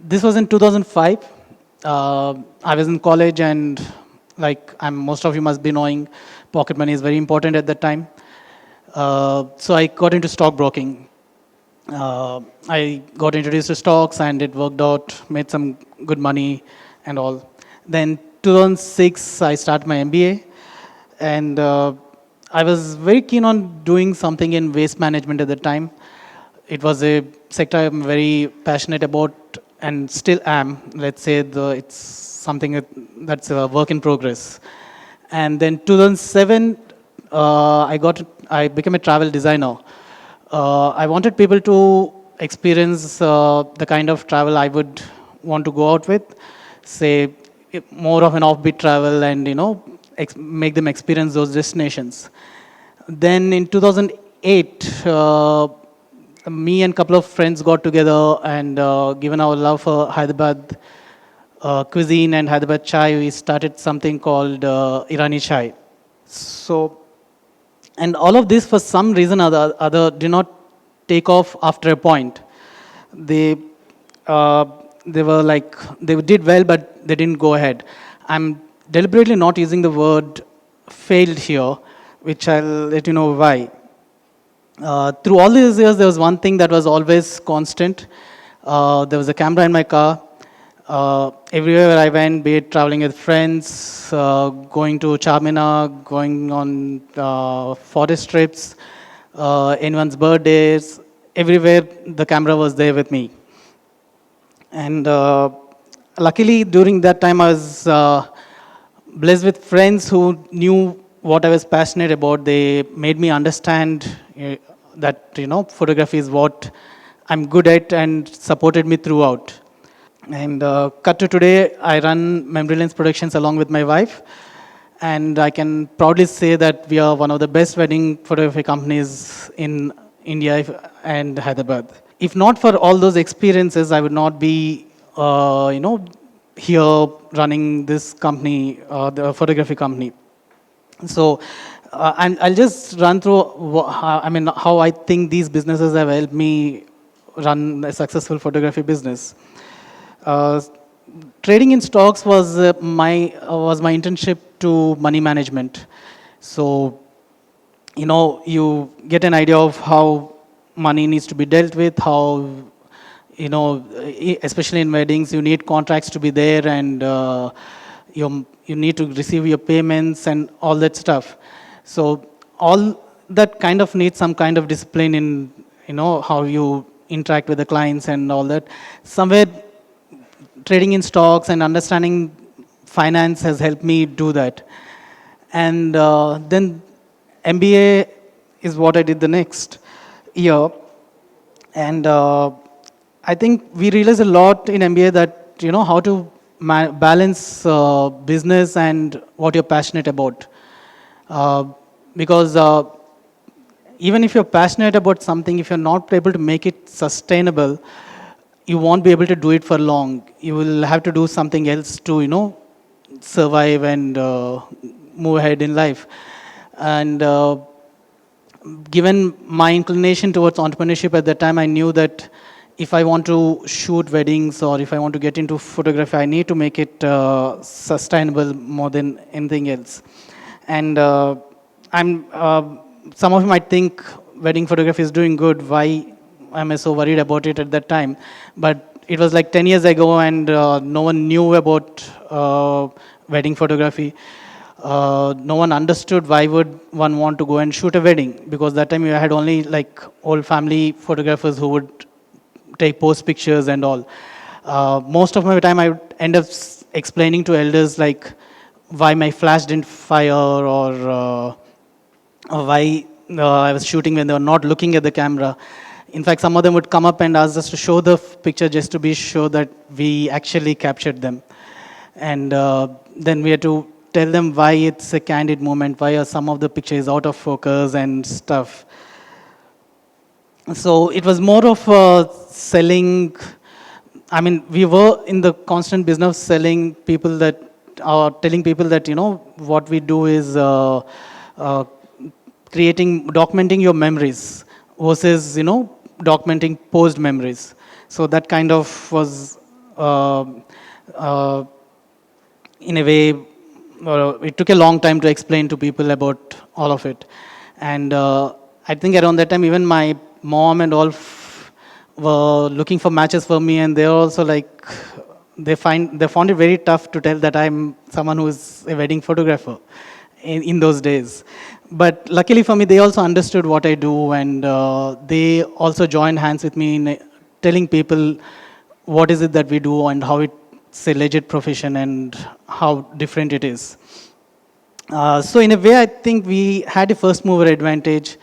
This was in 2005. I was in college, and most of you must be knowing, pocket money is very important at that time. So I got into stockbroking. I got introduced to stocks, and it worked out, made some good money, and all. Then 2006, I started my MBA, and I was very keen on doing something in waste management at the time. It was a sector I'm very passionate about and still am. Let's say it's something that's a work in progress. And then 2007, I became a travel designer. I wanted people to experience the kind of travel I would want to go out with, say more of an offbeat travel, and make them experience those destinations. Then in 2008, me and a couple of friends got together, and given our love for Hyderabad cuisine and Hyderabad chai, we started something called Irani Chai. So, and all of this, for some reason or the other, did not take off after a point. They, uh, they were like, they did well, but they didn't go ahead. I'm deliberately not using the word failed here, which I'll let you know why. Through all these years, there was one thing that was always constant. There was a camera in my car. Everywhere I went, be it traveling with friends, going to Charminar, going on forest trips, anyone's birthdays, everywhere the camera was there with me. And luckily, during that time, I was blessed with friends who knew what I was passionate about. They made me understand that photography is what I'm good at, and supported me throughout. And cut to today, I run Memory Lens Productions along with my wife, and I can proudly say that we are one of the best wedding photography companies in India and Hyderabad. If not for all those experiences, I would not be, here running this company, the photography company. So, and I'll just run through, how I think these businesses have helped me run a successful photography business. Uh, Trading in stocks was my internship to money management. So, you get an idea of how money needs to be dealt with, how especially in weddings, you need contracts to be there, and you need to receive your payments and all that stuff. So all that kind of needs some kind of discipline in how you interact with the clients and all that. Somewhere trading in stocks and understanding finance has helped me do that. And then MBA is what I did the next year. And I think we realize a lot in MBA that how to balance business and what you're passionate about. Uh, because even if you're passionate about something, if you're not able to make it sustainable, you won't be able to do it for long. You will have to do something else to survive and move ahead in life. And given my inclination towards entrepreneurship at that time, I knew that if I want to shoot weddings or if I want to get into photography, I need to make it sustainable more than anything else. And some of you might think wedding photography is doing good. Why am I so worried about it at that time? But it was like 10 years ago, and no one knew about wedding photography. No one understood why would one want to go and shoot a wedding, because that time you had only like old family photographers who would take post pictures and all. Most of my time I would end up explaining to elders like why my flash didn't fire, or why I was shooting when they were not looking at the camera. In fact, some of them would come up and ask us to show the picture just to be sure that we actually captured them. And then we had to tell them why it's a candid moment, why are some of the picture is out of focus and stuff. So it was more of selling. I mean, we were in the constant business of selling people that, or telling people that what we do is uh, documenting your memories versus documenting post memories. So that kind of was uh, in a way, it took a long time to explain to people about all of it. And I think around that time, even my mom and all were looking for matches for me, and they're also like, they found it very tough to tell that I'm someone who is a wedding photographer in those days. But luckily for me, they also understood what I do, and they also joined hands with me in telling people what is it that we do and how it's a legit profession and how different it is. So in a way, I think we had a first mover advantage.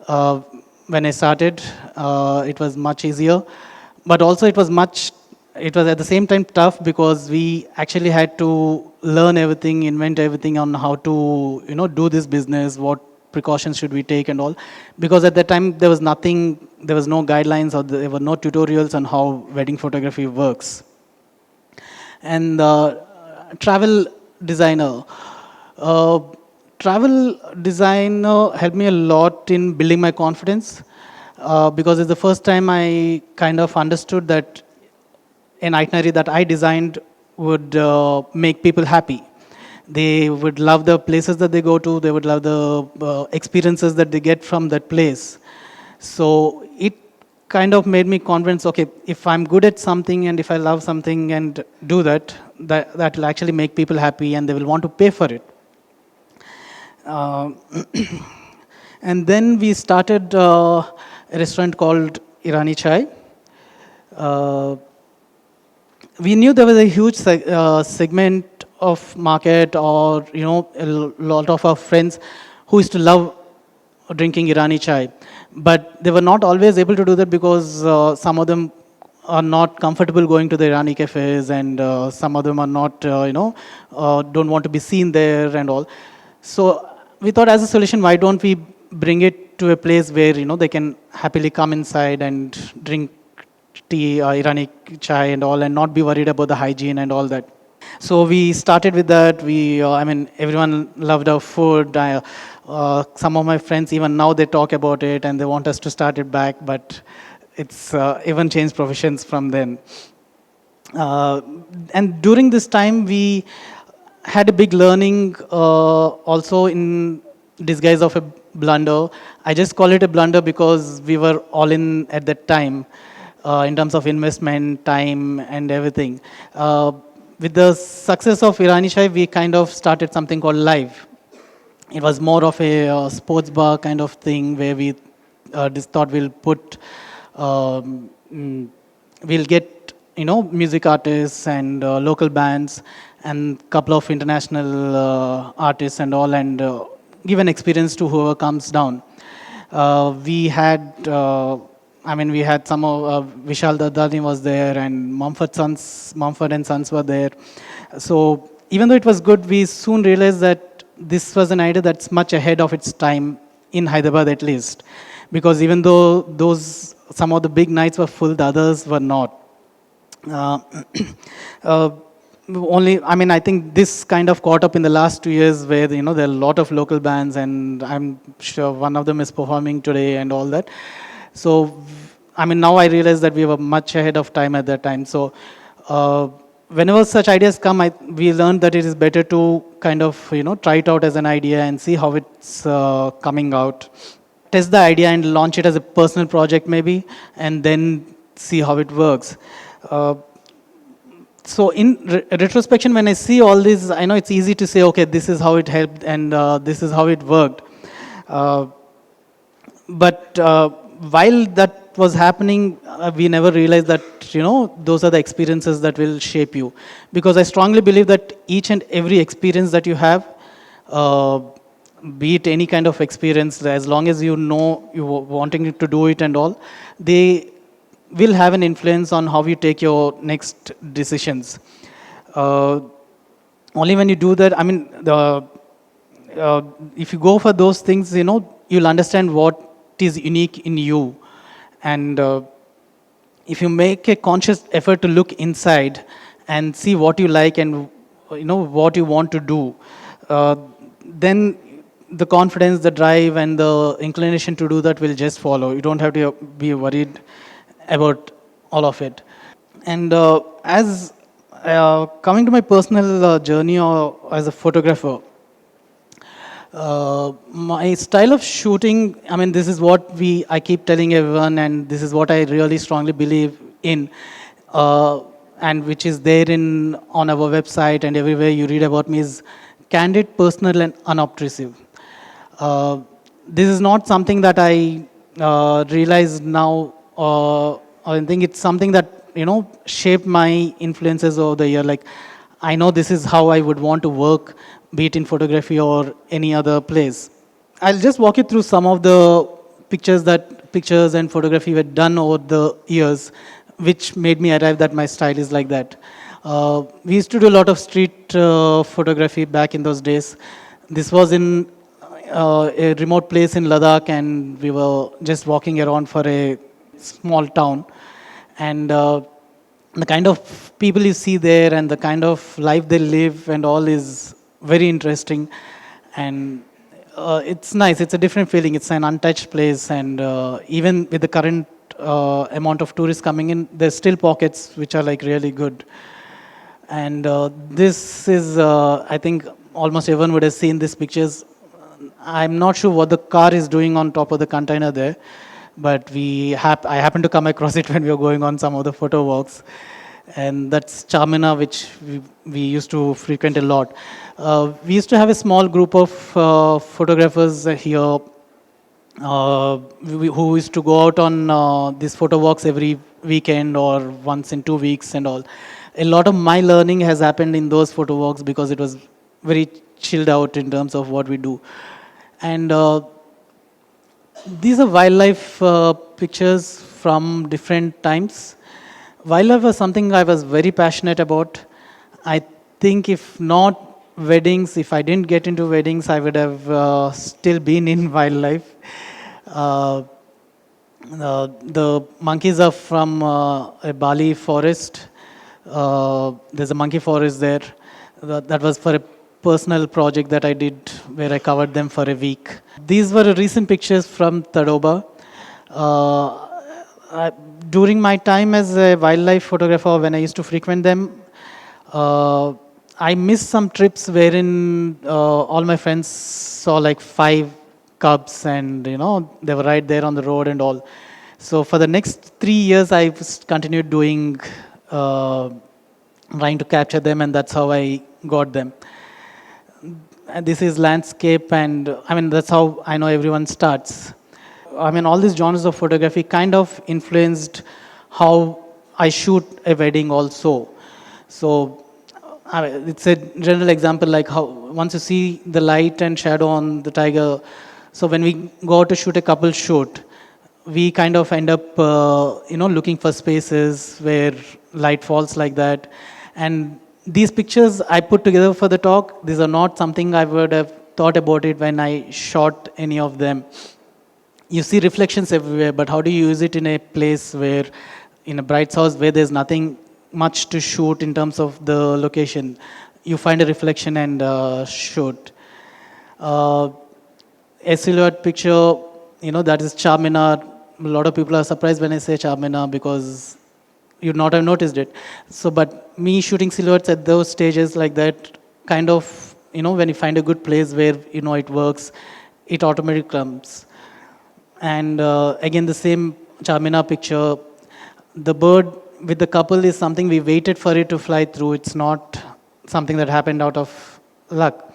Uh, when I started, it was much easier, but also it was at the same time tough because we actually had to learn everything, invent everything on how to, do this business, what precautions should we take and all. Because at that time, there was nothing, there was no guidelines or there were no tutorials on how wedding photography works. And travel designer. Uh, Travel designer helped me a lot in building my confidence because it's the first time I kind of understood that an itinerary that I designed would make people happy. They would love the places that they go to. They would love the experiences that they get from that place. So it kind of made me convinced, okay, if I'm good at something and if I love something and do that, that will actually make people happy and they will want to pay for it. Uh, and then we started a restaurant called Irani Chai. Uh, we knew there was a huge segment of market, or a lot of our friends who used to love drinking Irani chai, but they were not always able to do that because some of them are not comfortable going to the Irani cafes, and some of them are not, don't want to be seen there and all. So we thought, as a solution, why don't we bring it to a place where they can happily come inside and drink tea, Irani chai and all, and not be worried about the hygiene and all that. So we started with that. I mean, everyone loved our food. Some of my friends, even now, they talk about it and they want us to start it back, but it's even changed professions from then. Uh, and during this time, we had a big learning also in disguise of a blunder. I just call it a blunder because we were all in at that time in terms of investment, time, and everything. With the success of Irani Chai, we kind of started something called Live. It was more of a sports bar kind of thing where we just thought we'll put, we'll get, music artists and local bands and couple of international artists and all, and give an experience to whoever comes down. We had, we had some of Vishal Dadani was there, and Mumford and Sons were there. So even though it was good, we soon realized that this was an idea that's much ahead of its time in Hyderabad, at least, because even though some of the big nights were full, the others were not. Uh, uh, I think this kind of caught up in the last 2 years, where there are a lot of local bands, and I'm sure one of them is performing today and all that. So now I realize that we were much ahead of time at that time. So whenever such ideas come, we learned that it is better to kind of try it out as an idea and see how it's coming out. Test the idea and launch it as a personal project maybe, and then see how it works. So in retrospection, when I see all this, I know it's easy to say, okay, this is how it helped and this is how it worked. But while that was happening, we never realized that those are the experiences that will shape you. Because I strongly believe that each and every experience that you have, be it any kind of experience, as long as you know you wanting to do it and all, they will have an influence on how you take your next decisions. Only when you do that, if you go for those things, you'll understand what is unique in you. And if you make a conscious effort to look inside and see what you like and what you want to do, then the confidence, the drive, and the inclination to do that will just follow. You don't have to be worried about all of it. And as coming to my personal journey as a photographer, my style of shooting, I mean, this is what I keep telling everyone, and this is what I really strongly believe in, uh, and which is there on our website and everywhere you read about me, is candid, personal, and unobtrusive. Uh, this is not something that I realize now, I think it's something that shaped my influences over the year. Like, I know this is how I would want to work, be it in photography or any other place. I'll just walk you through some of the pictures and photography were done over the years, which made me arrive that my style is like that. We used to do a lot of street photography back in those days. This was in a remote place in Ladakh, and we were just walking around for a small town. And the kind of people you see there and the kind of life they live and all is very interesting. And it's nice. It's a different feeling. It's an untouched place. And even with the current amount of tourists coming in, there's still pockets which are like really good. And this is, I think, almost everyone would have seen these pictures. I'm not sure what the car is doing on top of the container there, but I happened to come across it when we were going on some of the photo walks. And that's Charminar, which we used to frequent a lot. We used to have a small group of photographers here who used to go out on these photo walks every weekend or once in 2 weeks and all. A lot of my learning has happened in those photo walks because it was very chilled out in terms of what we do. And these are wildlife pictures from different times. Wildlife was something I was very passionate about. I think if not weddings, if I didn't get into weddings, I would have still been in wildlife. Uh, the monkeys are from a Bali forest. There's a monkey forest there. That was for a personal project that I did where I covered them for a week. These were recent pictures from Tadoba. Uh, During my time as a wildlife photographer, when I used to frequent them, uh, I missed some trips wherein all my friends saw like 5 cubs, and they were right there on the road and all. So for the next 3 years, I continued doing, trying to capture them, and that's how I got them. And this is landscape, and I mean that's how I know everyone starts. I mean, all these genres of photography kind of influenced how I shoot a wedding also. So it's a general example, like how once you see the light and shadow on the tiger, so when we go out to shoot a couple shoot, we kind of end up looking for spaces where light falls like that. And these pictures I put together for the talk, these are not something I would have thought about it when I shot any of them. You see reflections everywhere, but how do you use it in a place where, in a bright house where there's nothing much to shoot in terms of the location? You find a reflection and shoot. Uh, a silhouette picture, that is Charminar. A lot of people are surprised when I say Charminar because you'd not have noticed it. So, but me shooting silhouettes at those stages like that, kind of, when you find a good place where it works, it automatically comes. And again, the same Charminar picture, the bird with the couple is something we waited for it to fly through. It's not something that happened out of luck.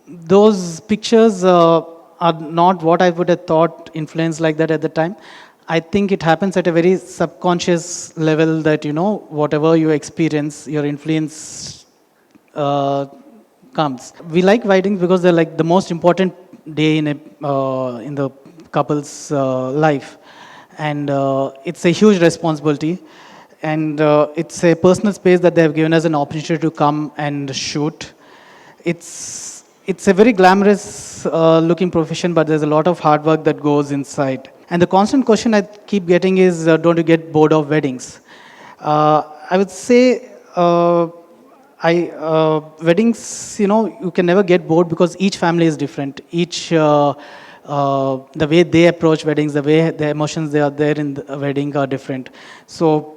Those pictures are not what I would have thought influenced like that at the time. I think it happens at a very subconscious level that, whatever you experience, your influence comes. We like weddings because they're like the most important day in the couple's life, and it's a huge responsibility, and it's a personal space that they have given us an opportunity to come and shoot. It's a very glamorous looking profession, but there's a lot of hard work that goes inside. And the constant question I keep getting is, don't you get bored of weddings? I would say, weddings, you can never get bored because each family is different. The way they approach weddings, the way the emotions they are there in the wedding are different. So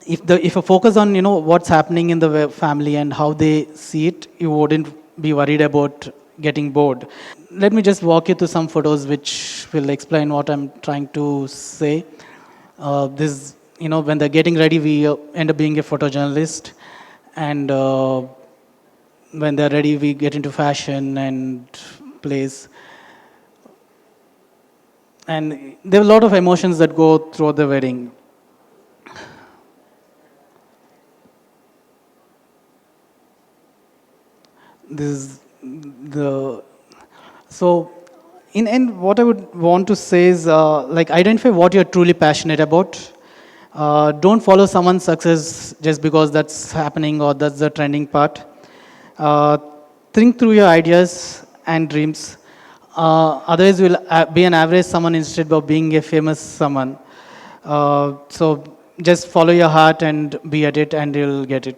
if you focus on what's happening in the family and how they see it, you wouldn't be worried about getting bored. Let me just walk you through some photos which will explain what I'm trying to say. This, when they're getting ready, we end up being a photojournalist, and when they're ready, we get into fashion and plays. And there are a lot of emotions that go through the wedding. This is the so in end, what I would want to say is like identify what you're truly passionate about. Don't follow someone's success just because that's happening or that's the trending part. Uh, think through your ideas and dreams. Otherwise, you'll be an average someone instead of being a famous someone. So just follow your heart and be at it, and you'll get it.